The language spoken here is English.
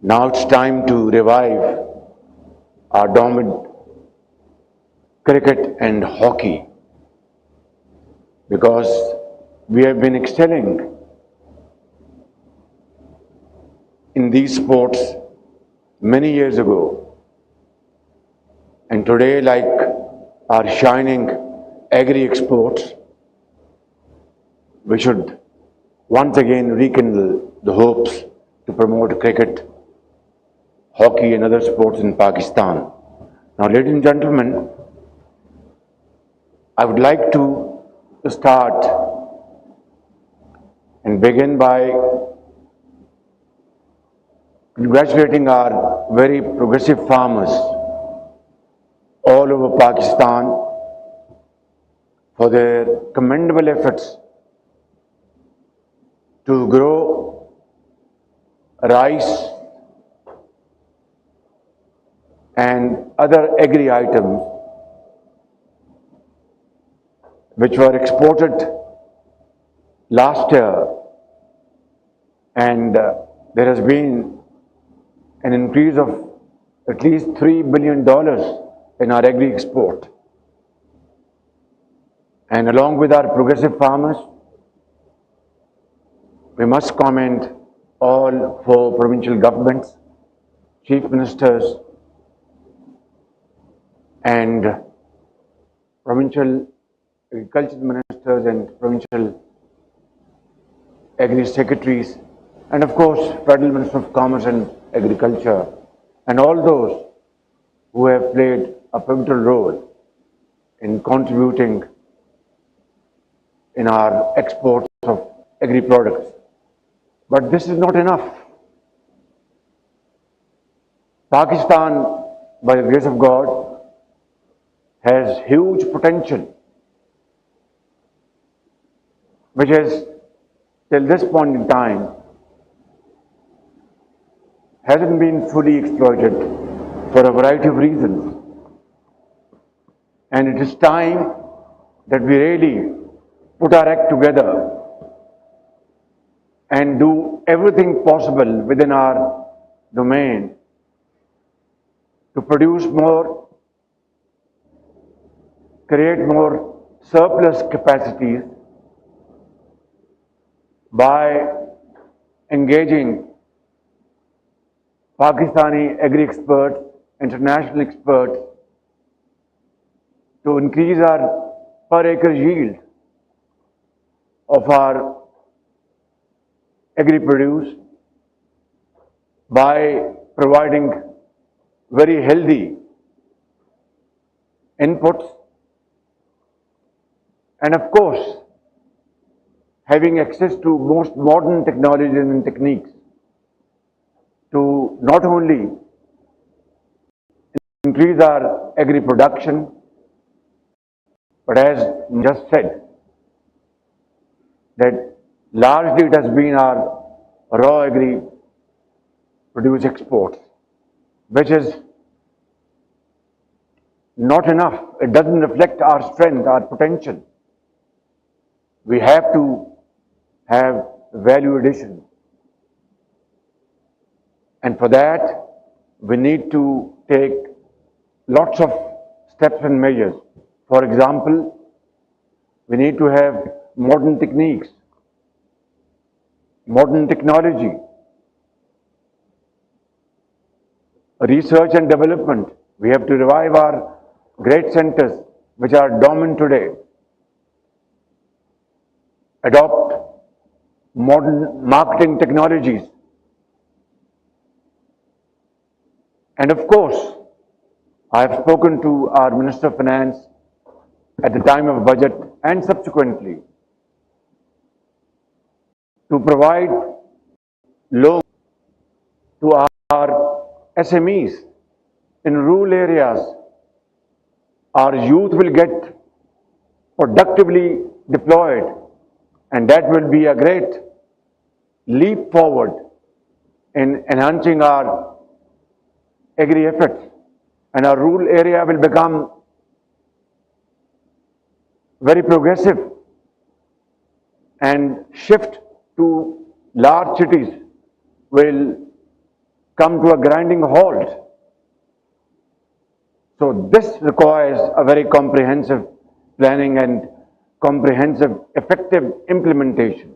Now it's time to revive our dormant cricket and hockey, because we have been excelling in these sports many years ago, and today, like our shining agri exports, we should once again rekindle the hopes to promote cricket, hockey and other sports in Pakistan. Now, ladies and gentlemen, I would like to start and begin by congratulating our very progressive farmers all over Pakistan for their commendable efforts to grow rice and other agri items which were exported last year, and there has been an increase of at least $3 billion in our agri export. And along with our progressive farmers, we must commend all four provincial governments, chief ministers, and provincial agriculture ministers and provincial agri secretaries, and of course Federal Minister of Commerce and Agriculture, and all those who have played a pivotal role in contributing in our exports of agri products. But this is not enough. Pakistan, by the grace of God, has huge potential, which has till this point in time hasn't been fully exploited for a variety of reasons. And it is time that we really put our act together and do everything possible within our domain to produce more, create more surplus capacities by engaging Pakistani agri experts, international experts, to increase our per acre yield of our agri produce by providing very healthy inputs, and of course having access to most modern technologies and techniques to not only increase our agri production, but as just said, that largely it has been our raw agri produce exports, which is not enough. It doesn't reflect our strength, our potential. We have to have value addition. And for that, we need to take lots of steps and measures. For example, we need to have modern techniques, modern technology, research and development. We have to revive our great centers which are dormant today, adopt modern marketing technologies, and of course, I have spoken to our Minister of Finance at the time of budget and subsequently to provide loans to our SMEs in rural areas. Our youth will get productively deployed, and that will be a great leap forward in enhancing our agri efforts, and our rural area will become very progressive and shift to large cities will come to a grinding halt. So this requires a very comprehensive planning and comprehensive effective implementation.